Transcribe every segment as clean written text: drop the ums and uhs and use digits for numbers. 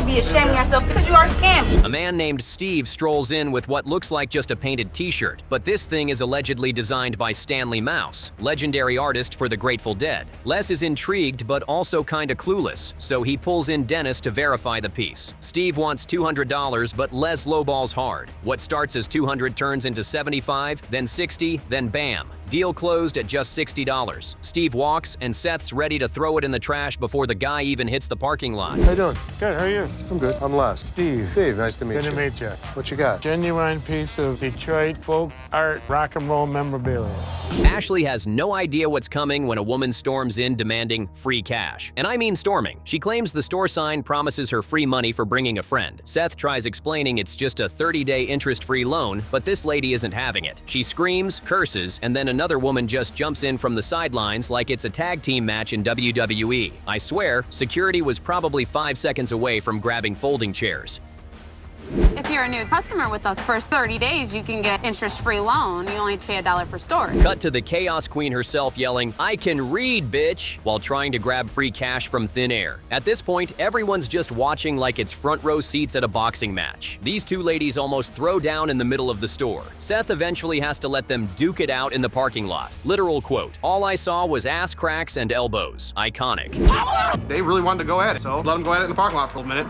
be ashamed of yourself because you are scamming. A man named Steve strolls in with what looks like just a painted t-shirt, but this thing is allegedly designed by Stanley Mouse, legendary artist for the Grateful Dead. Les is intrigued but also kinda clueless, so he pulls in Dennis to verify the piece. Steve wants $200, but Les lowballs hard. What starts as $200 turns into $75, then $60, then bam. Deal closed at just $60. Steve walks, and Seth's ready to throw it in the trash before the guy even hits the parking lot. How you doing? Good, how are you? I'm good. I'm Les. Steve. Steve, nice to meet you. Good to meet you. What you got? Genuine piece of Detroit folk art, rock and roll memorabilia. Ashley has no idea what's coming when a woman storms in demanding free cash. And I mean storming. She claims the store sign promises her free money for bringing a friend. Seth tries explaining it's just a 30-day interest-free loan, but this lady isn't having it. She screams, curses, and then another woman just jumps in from the sidelines like it's a tag team match in WWII. I swear, security was probably 5 seconds away from grabbing folding chairs. If you're a new customer with us, first 30 days, you can get interest-free loan. You only pay $1 for storage. Cut to the chaos queen herself yelling, "I can read, bitch," while trying to grab free cash from thin air. At this point, everyone's just watching like it's front row seats at a boxing match. These two ladies almost throw down in the middle of the store. Seth eventually has to let them duke it out in the parking lot. Literal quote, "All I saw was ass cracks and elbows." Iconic. They really wanted to go at it, so let them go at it in the parking lot for a minute.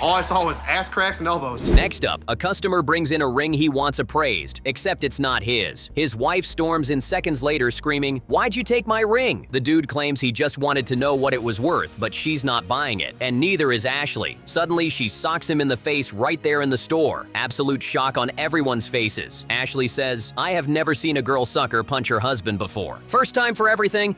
All I saw was ass cracks and elbows. Next up, a customer brings in a ring he wants appraised, except it's not his. His wife storms in seconds later screaming, "Why'd you take my ring?" The dude claims he just wanted to know what it was worth, but she's not buying it, and neither is Ashley. Suddenly, she socks him in the face right there in the store. Absolute shock on everyone's faces. Ashley says, "I have never seen a girl sucker punch her husband before. First time for everything."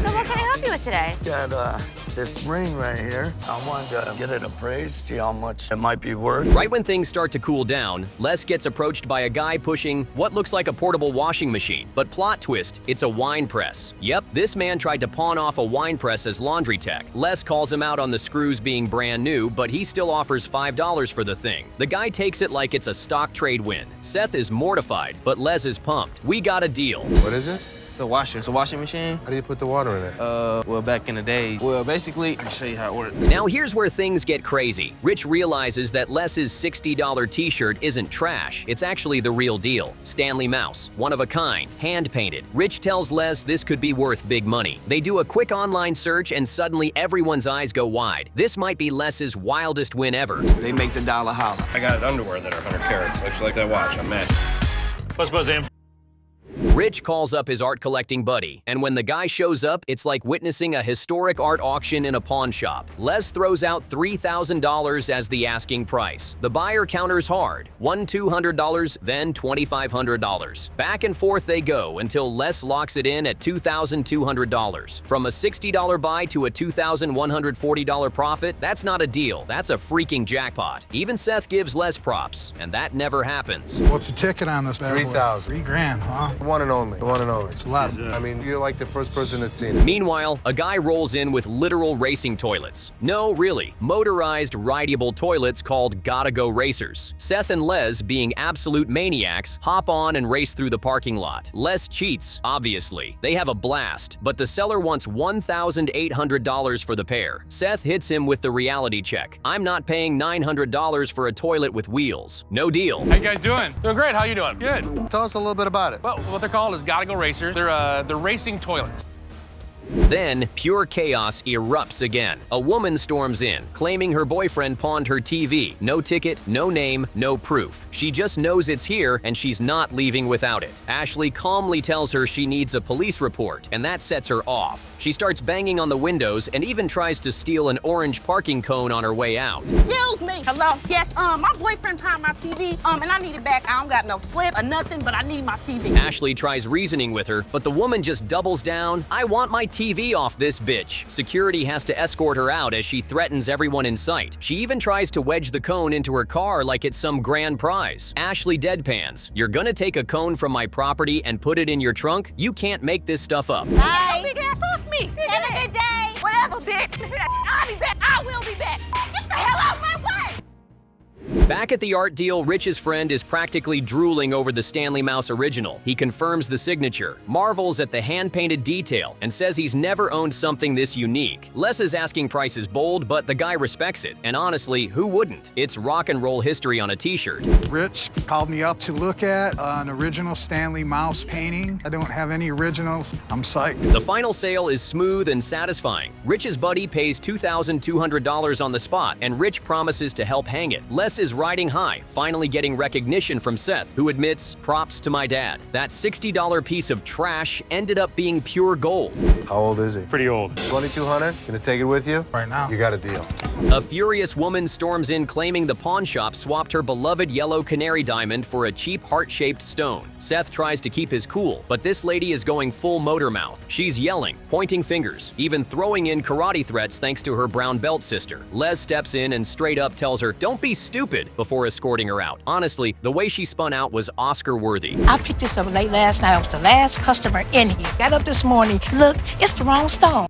So what can I help you with today? Got this ring right here. I wanted to get it appraised, see how much it might be worth. Right when things start to cool down, Les gets approached by a guy pushing what looks like a portable washing machine. But plot twist, it's a wine press. Yep, this man tried to pawn off a wine press as laundry tech. Les calls him out on the screws being brand new, but he still offers $5 for the thing. The guy takes it like it's a stock trade win. Seth is mortified, but Les is pumped. We got a deal. What is it? It's a washer. It's a washing machine. How do you put the water in it? Well, back in the day, well, basically, I can show you how it works. Now here's where things get crazy. Rich realizes that Les's $60 t-shirt isn't trash, it's actually the real deal. Stanley Mouse, one of a kind, hand-painted. Rich tells Les this could be worth big money. They do a quick online search and suddenly everyone's eyes go wide. This might be Les's wildest win ever. They make the dollar holler. I got underwear that are 100 carats. Looks like that watch. I'm mad. What's buzz, Am? Rich calls up his art collecting buddy, and when the guy shows up, it's like witnessing a historic art auction in a pawn shop. Les throws out $3,000 as the asking price. The buyer counters hard, won $200, then $2,500. Back and forth they go until Les locks it in at $2,200. From a $60 buy to a $2,140 profit, that's not a deal, that's a freaking jackpot. Even Seth gives Les props, and that never happens. What's the ticket on this? $3,000. 3 grand, huh? One and only. One and only. It's a lot. I mean, you're like the first person that's seen it. Meanwhile, a guy rolls in with literal racing toilets. No, really, motorized rideable toilets called Gotta Go Racers. Seth and Les, being absolute maniacs, hop on and race through the parking lot. Les cheats, obviously. They have a blast, but the seller wants $1,800 for the pair. Seth hits him with the reality check. "I'm not paying $900 for a toilet with wheels. No deal." How you guys doing? Doing great. How you doing? Good. Tell us a little bit about it. Well, what they're called is Gotta Go Racers. They're racing toilets. Then, pure chaos erupts again. A woman storms in, claiming her boyfriend pawned her TV. No ticket, no name, no proof. She just knows it's here and she's not leaving without it. Ashley calmly tells her she needs a police report, and that sets her off. She starts banging on the windows and even tries to steal an orange parking cone on her way out. Excuse me. Hello? Yes, my boyfriend pawned my TV, and I need it back. I don't got no slip or nothing, but I need my TV. Ashley tries reasoning with her, but the woman just doubles down. "I want my TV off this bitch." Security has to escort her out as she threatens everyone in sight. She even tries to wedge the cone into her car like it's some grand prize. Ashley deadpans, "You're gonna take a cone from my property and put it in your trunk? You can't make this stuff up." Hi. Big ass off me. Have a good day. Whatever, bitch. I'll be back. I will be back. Get the hell out of my way. Back at the art deal, Rich's friend is practically drooling over the Stanley Mouse original. He confirms the signature, marvels at the hand-painted detail, and says he's never owned something this unique. Les' asking price is bold, but the guy respects it. And honestly, who wouldn't? It's rock and roll history on a t-shirt. Rich called me up to look at an original Stanley Mouse painting. I don't have any originals. I'm psyched. The final sale is smooth and satisfying. Rich's buddy pays $2,200 on the spot, and Rich promises to help hang it. Les is riding high, finally getting recognition from Seth, who admits, "Props to my dad. That $60 piece of trash ended up being pure gold." How old is he? Pretty old. 2200? Gonna take it with you? Right now. You got a deal. A furious woman storms in claiming the pawn shop swapped her beloved yellow canary diamond for a cheap heart-shaped stone. Seth tries to keep his cool, but this lady is going full motor mouth. She's yelling, pointing fingers, even throwing in karate threats thanks to her brown belt sister. Les steps in and straight up tells her, "Don't be stupid," before escorting her out. Honestly, the way she spun out was Oscar-worthy. I picked this up late last night. I was the last customer in here. Got up this morning. Look, it's the wrong stone.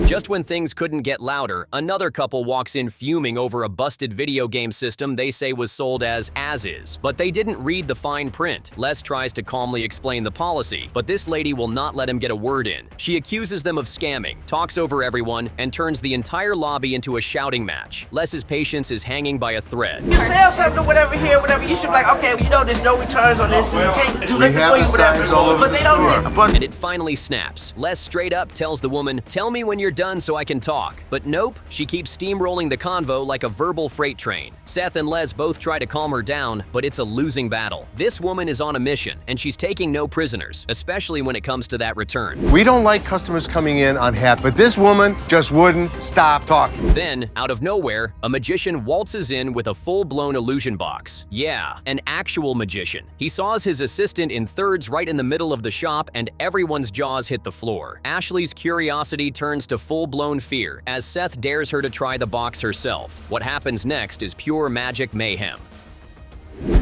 Just when things couldn't get louder, another couple walks in fuming over a busted video game system they say was sold as is. But they didn't read the fine print. Les tries to calmly explain the policy, but this lady will not let him get a word in. She accuses them of scamming, talks over everyone, and turns the entire lobby into a shouting match. Les's patience is hanging by a thread. You sell something or whatever here, whatever, you should be like, okay, you know there's no returns on this, you can't do nothing for you, whatever, but they don't. And it finally snaps. Les straight up tells the woman, "Tell me when you're done so I can talk." But nope, she keeps steamrolling the convo like a verbal freight train. Seth and Les both try to calm her down, but it's a losing battle. This woman is on a mission, and she's taking no prisoners, especially when it comes to that return. We don't like customers coming in unhappy, but this woman just wouldn't stop talking. Then, out of nowhere, a magician waltzes in with a full-blown illusion box. Yeah, an actual magician. He saws his assistant in thirds right in the middle of the shop, and everyone's jaws hit the floor. Ashley's curiosity turns to full-blown fear as Seth dares her to try the box herself. What happens next is pure magic mayhem.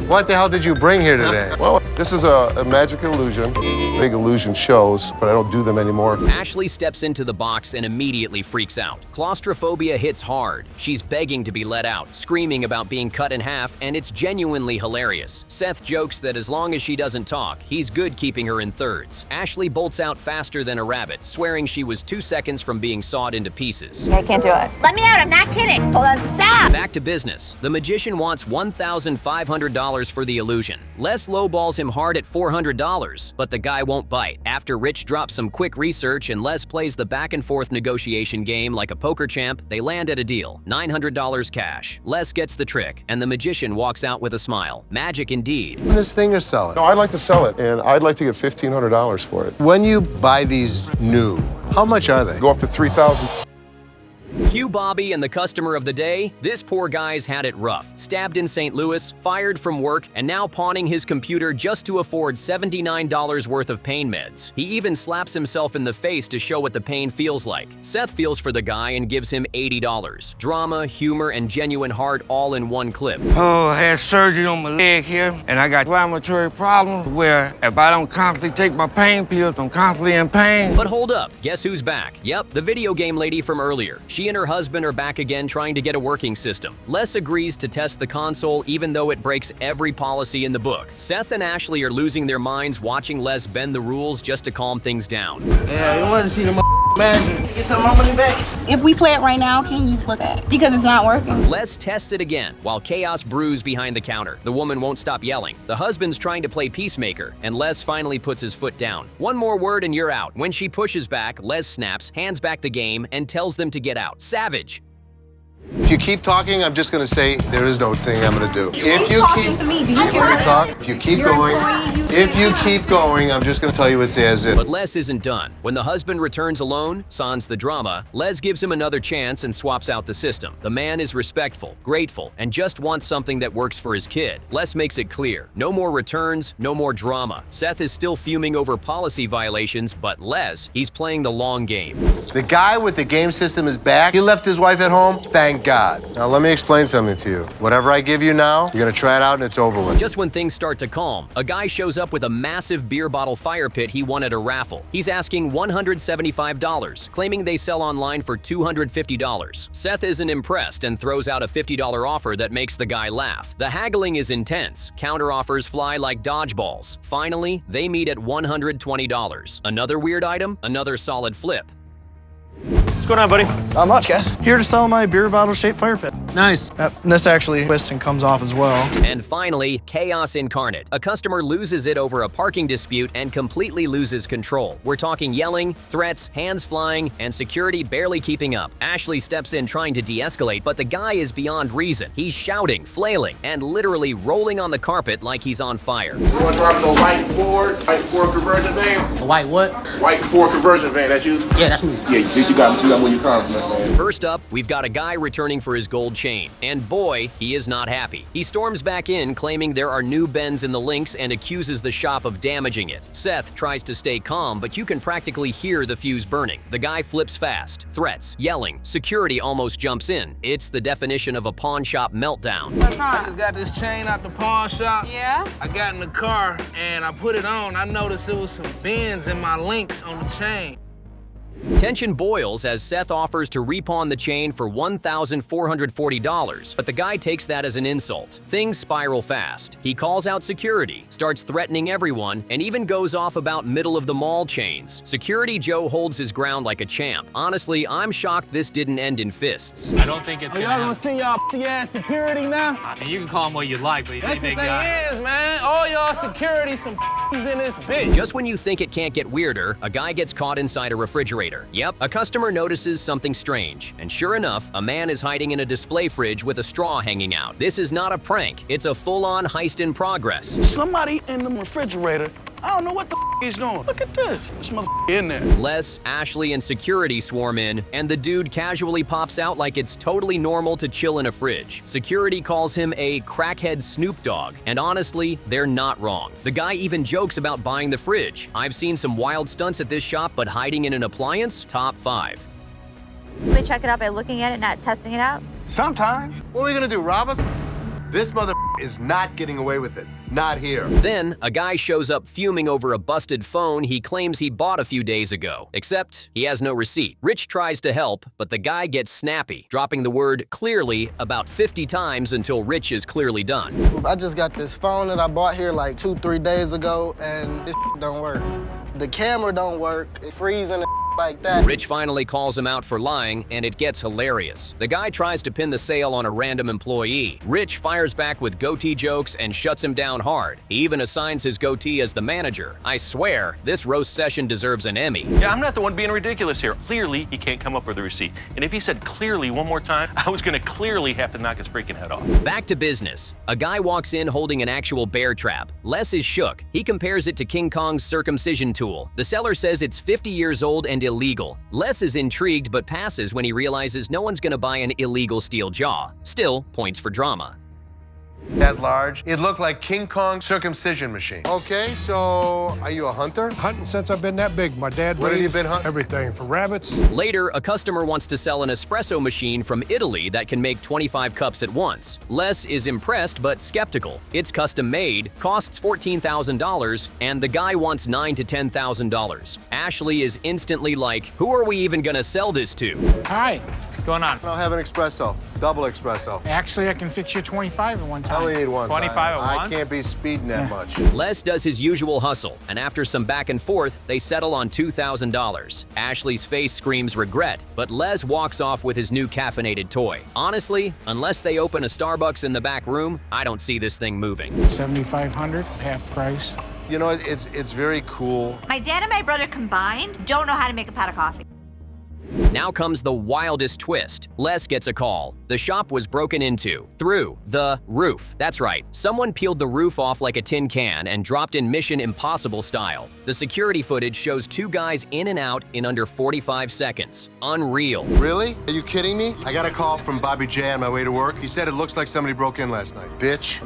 What the hell did you bring here today? Well, this is a magic illusion. Big illusion shows, but I don't do them anymore. Ashley steps into the box and immediately freaks out. Claustrophobia hits hard. She's begging to be let out, screaming about being cut in half, and it's genuinely hilarious. Seth jokes that as long as she doesn't talk, he's good keeping her in thirds. Ashley bolts out faster than a rabbit, swearing she was 2 seconds from being sawed into pieces. I can't do it. Let me out, I'm not kidding. Hold on, stop. Back to business. The magician wants $1,500 for the illusion. Les lowballs him hard at $400, but the guy won't bite. After Rich drops some quick research and Les plays the back-and-forth negotiation game like a poker champ, they land at a deal, $900 cash. Les gets the trick, and the magician walks out with a smile. Magic indeed. This thing or sell it? No, I'd like to sell it, and I'd like to get $1,500 for it. When you buy these new, how much are they? Go up to $3,000. Cue Bobby and the customer of the day. This poor guy's had it rough. Stabbed in St. Louis, fired from work, and now pawning his computer just to afford $79 worth of pain meds. He even slaps himself in the face to show what the pain feels like. Seth feels for the guy and gives him $80. Drama, humor, and genuine heart all in one clip. Oh, I had surgery on my leg here, and I got inflammatory problems where if I don't constantly take my pain pills, I'm constantly in pain. But hold up, guess who's back? Yep, the video game lady from earlier. She and her husband are back again trying to get a working system. Les agrees to test the console even though it breaks every policy in the book. Seth and Ashley are losing their minds watching Les bend the rules just to calm things down. Yeah, you want to see the magic. Get some of my money back. If we play it right now, can you look at it? Because it's not working. Les tests it again while chaos brews behind the counter. The woman won't stop yelling. The husband's trying to play peacemaker, and Les finally puts his foot down. One more word and you're out. When she pushes back, Les snaps, hands back the game, and tells them to get out. Savage. If you keep talking, I'm just gonna say there is no thing I'm gonna do. If you talking to me, do you if you hear it? talk, if you keep going, if you keep going, I'm just gonna tell you it's as if. But Les isn't done. When the husband returns alone, sans the drama, Les gives him another chance and swaps out the system. The man is respectful, grateful, and just wants something that works for his kid. Les makes it clear. No more returns, no more drama. Seth is still fuming over policy violations, but Les, he's playing the long game. The guy with the game system is back. He left his wife at home. Thank Thank God. Now let me explain something to you. Whatever I give you now, you're gonna try it out and it's over with. Just when things start to calm, a guy shows up with a massive beer bottle fire pit he won at a raffle. He's asking $175, claiming they sell online for $250. Seth isn't impressed and throws out a $50 offer that makes the guy laugh. The haggling is intense. Counter offers fly like dodgeballs. Finally, they meet at $120. Another weird item, another solid flip. What's going on, buddy? Not much, guys. Here to sell my beer bottle-shaped fire pit. Nice. And this actually twists and comes off as well. And finally, chaos incarnate. A customer loses it over a parking dispute and completely loses control. We're talking yelling, threats, hands flying, and security barely keeping up. Ashley steps in trying to de-escalate, but the guy is beyond reason. He's shouting, flailing, and literally rolling on the carpet like he's on fire. You want to drive the white Ford conversion van? A white what? White Ford conversion van, that's you? Yeah, that's me. Yeah, you got where you come from, man. First up, we've got a guy returning for his gold chain. And boy, he is not happy. He storms back in, claiming there are new bends in the links and accuses the shop of damaging it. Seth tries to stay calm, but you can practically hear the fuse burning. The guy flips fast, threats, yelling. Security almost jumps in. It's the definition of a pawn shop meltdown. I just got this chain out the pawn shop. Yeah? I got in the car and I put it on. I noticed there was some bends in my links on the chain. Tension boils as Seth offers to repawn the chain for $1,440, but the guy takes that as an insult. Things spiral fast. He calls out security, starts threatening everyone, and even goes off about middle-of-the-mall chains. Security Joe holds his ground like a champ. Honestly, I'm shocked this didn't end in fists. I don't think it's gonna Y'all gonna see y'all ass security now? I mean, you can call them what you like, but That's they the thing is, man, all y'all security some in this bitch. Just when you think it can't get weirder, a guy gets caught inside a refrigerator. Yep, a customer notices something strange, and sure enough, a man is hiding in a display fridge with a straw hanging out. This is not a prank, it's a full-on heist in progress. Somebody in the refrigerator, I don't know what the he's doing. Look at this in there. Les, Ashley, and security swarm in, and the dude casually pops out like it's totally normal to chill in a fridge. Security calls him a crackhead Snoop Dogg, and honestly, they're not wrong. The guy even jokes about buying the fridge. I've seen some wild stunts at this shop, but hiding in an appliance? Top 5. We check it out by looking at it, not testing it out. Sometimes. What are we gonna do, rob us? This mother is not getting away with it. Not here. Then, a guy shows up fuming over a busted phone he claims he bought a few days ago. Except, he has no receipt. Rich tries to help, but the guy gets snappy, dropping the word clearly about 50 times until Rich is clearly done. I just got this phone that I bought here like 2-3 days ago, and this don't work. The camera don't work. It freezing and like that. Rich finally calls him out for lying, and it gets hilarious. The guy tries to pin the sale on a random employee. Rich fires back with goatee jokes and shuts him down hard. He even assigns his goatee as the manager. I swear, this roast session deserves an Emmy. Yeah, I'm not the one being ridiculous here. Clearly, he can't come up with a receipt. And if he said clearly one more time, I was gonna clearly have to knock his freaking head off. Back to business. A guy walks in holding an actual bear trap. Les is shook. He compares it to King Kong's circumcision tool. The seller says it's 50 years old and illegal. Les is intrigued but passes when he realizes no one's gonna buy an illegal steel jaw. Still, points for drama. That large, it looked like King Kong's circumcision machine. Okay, so are you a hunter? Hunting since I've been that big. My dad What have you raised been hunting? everything from rabbits. Later, a customer wants to sell an espresso machine from Italy that can make 25 cups at once. Les is impressed but skeptical. It's custom made, costs $14,000, and the guy wants $9,000 to $10,000. Ashley is instantly like, who are we even gonna sell this to? Hi, what's going on? I'll have an espresso, double espresso. Actually, I can fix you 25 at one time. I only need one. 25 I at once? can't be speeding that much. Les does his usual hustle, and after some back and forth, they settle on $2,000. Ashley's face screams regret, but Les walks off with his new caffeinated toy. Honestly, unless they open a Starbucks in the back room, I don't see this thing moving. $7,500, half price. You know, it's very cool. My dad and my brother combined don't know how to make a pot of coffee. Now comes the wildest twist. Les gets a call. The shop was broken into through the roof. That's right, someone peeled the roof off like a tin can and dropped in Mission Impossible style. The security footage shows two guys in and out in under 45 seconds. Unreal. Really? Are you kidding me? I got a call from Bobby J on my way to work. He said it looks like somebody broke in last night. Bitch.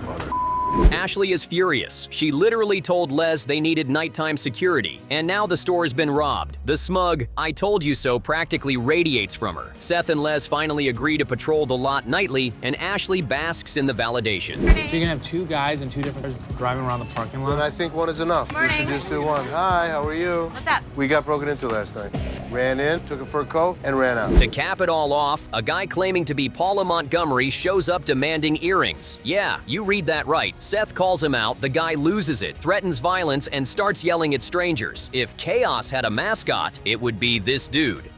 Ashley is furious. She literally told Les they needed nighttime security, and now the store's been robbed. The smug "I told you so" practically radiates from her. Seth and Les finally agree to patrol the lot nightly, and Ashley basks in the validation. So you're gonna have two guys in two different cars driving around the parking lot? But I think one is enough. We should just do one. Hi, how are you? What's up? We got broken into last night. Ran in, took a fur coat, and ran out. To cap it all off, a guy claiming to be Paula Montgomery shows up demanding earrings. Yeah, you read that right. Seth calls him out, the guy loses it, threatens violence, and starts yelling at strangers. If chaos had a mascot, it would be this dude.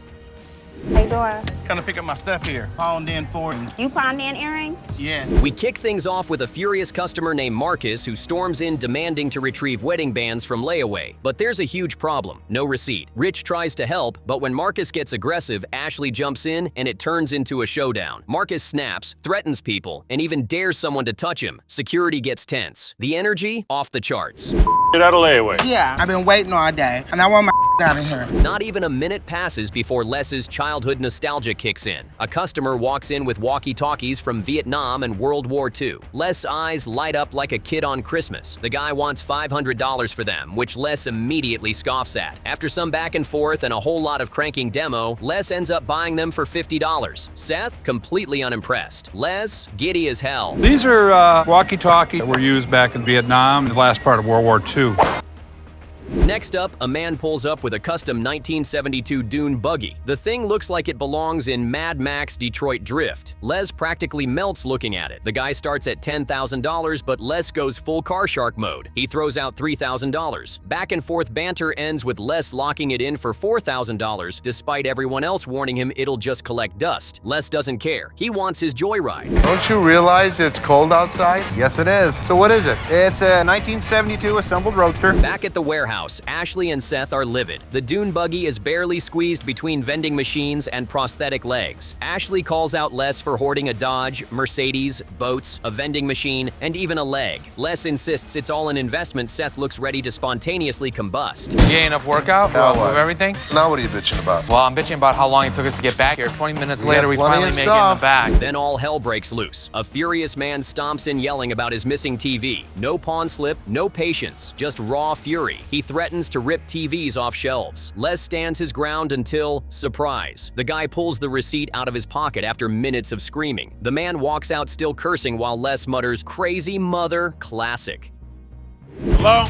How you doing? Kind of pick up my stuff here. Pawned in for you. You pawned in earring? Yeah. We kick things off with a furious customer named Marcus who storms in demanding to retrieve wedding bands from Layaway. But there's a huge problem. No receipt. Rich tries to help, but when Marcus gets aggressive, Ashley jumps in and it turns into a showdown. Marcus snaps, threatens people, and even dares someone to touch him. Security gets tense. The energy, off the charts. Get out of Layaway. Yeah, I've been waiting all day, and I want my out of here. Not even a minute passes before Les's childhood nostalgia kicks in. A customer walks in with walkie-talkies from Vietnam and World War II. Les' eyes light up like a kid on Christmas. The guy wants $500 for them, which Les immediately scoffs at. After some back and forth and a whole lot of cranking demo, Les ends up buying them for $50. Seth, completely unimpressed. Les, giddy as hell. These are walkie-talkies that were used back in Vietnam in the last part of World War II. Next up, a man pulls up with a custom 1972 Dune buggy. The thing looks like it belongs in Mad Max Detroit Drift. Les practically melts looking at it. The guy starts at $10,000, but Les goes full car shark mode. He throws out $3,000. Back and forth banter ends with Les locking it in for $4,000, despite everyone else warning him it'll just collect dust. Les doesn't care. He wants his joyride. Don't you realize it's cold outside? Yes, it is. So what is it? It's a 1972 assembled roadster. Back at the warehouse, Ashley and Seth are livid. The Dune buggy is barely squeezed between vending machines and prosthetic legs. Ashley calls out Les for hoarding a Dodge, Mercedes, boats, a vending machine, and even a leg. Les insists it's all an investment. Seth looks ready to spontaneously combust. You get enough workout of everything? Now what are you bitching about? Well, I'm bitching about how long it took us to get back here. 20 minutes later, we finally make it in the back. Then all hell breaks loose. A furious man stomps in yelling about his missing TV. No pawn slip, no patience, just raw fury. He threatens to rip TVs off shelves. Les stands his ground until, surprise, the guy pulls the receipt out of his pocket after minutes of screaming. The man walks out still cursing while Les mutters, "Crazy mother," classic. Hello?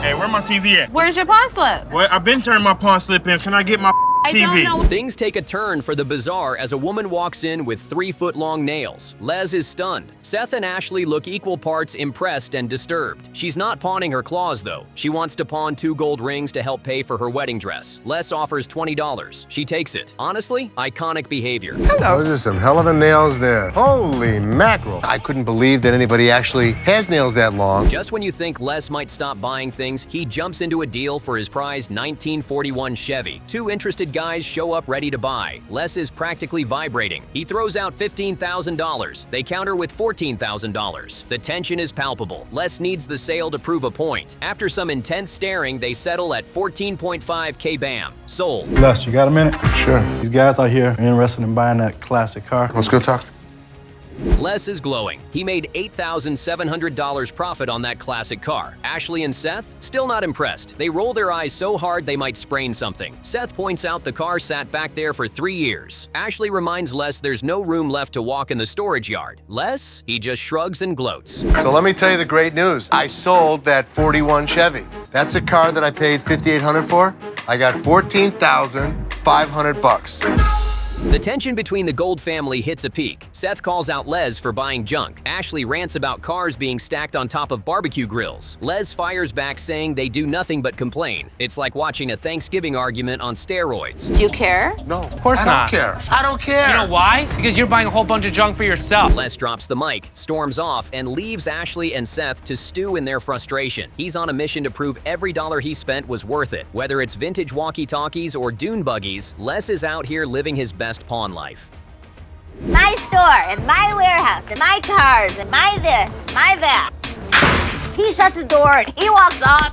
Hey, where my TV at? Where's your pawn slip? Well, I've been turning my pawn slip in. Can I get my TV? Things take a turn for the bizarre as a woman walks in with 3-foot-long nails. Les is stunned. Seth and Ashley look equal parts impressed and disturbed. She's not pawning her claws, though. She wants to pawn 2 gold rings to help pay for her wedding dress. Les offers $20. She takes it. Honestly, iconic behavior. Hello. Those are some hell of a nails there. Holy mackerel. I couldn't believe that anybody actually has nails that long. Just when you think Les might stop buying things, he jumps into a deal for his prized 1941 Chevy. 2 interested guys show up ready to buy. Les is practically vibrating. He throws out $15,000. They counter with $14,000. The tension is palpable. Les needs the sale to prove a point. After some intense staring, they settle at $14.5K bam. Sold. Les, you got a minute? Sure. These guys out here are interested in buying that classic car. Let's go talk. Les is glowing. He made $8,700 profit on that classic car. Ashley and Seth, still not impressed. They roll their eyes so hard they might sprain something. Seth points out the car sat back there for 3 years. Ashley reminds Les there's no room left to walk in the storage yard. Les, he just shrugs and gloats. So let me tell you the great news. I sold that 41 Chevy. That's a car that I paid $5,800 for. I got $14,500. The tension between the Gold family hits a peak. Seth calls out Les for buying junk. Ashley rants about cars being stacked on top of barbecue grills. Les fires back saying they do nothing but complain. It's like watching a Thanksgiving argument on steroids. Do you care? No. Of course not. I don't care. I don't care. You know why? Because you're buying a whole bunch of junk for yourself. Les drops the mic, storms off, and leaves Ashley and Seth to stew in their frustration. He's on a mission to prove every dollar he spent was worth it. Whether it's vintage walkie-talkies or Dune buggies, Les is out here living his best pawn life. My store, and my warehouse, and my cars, and my this, my that. He shuts the door and he walks off.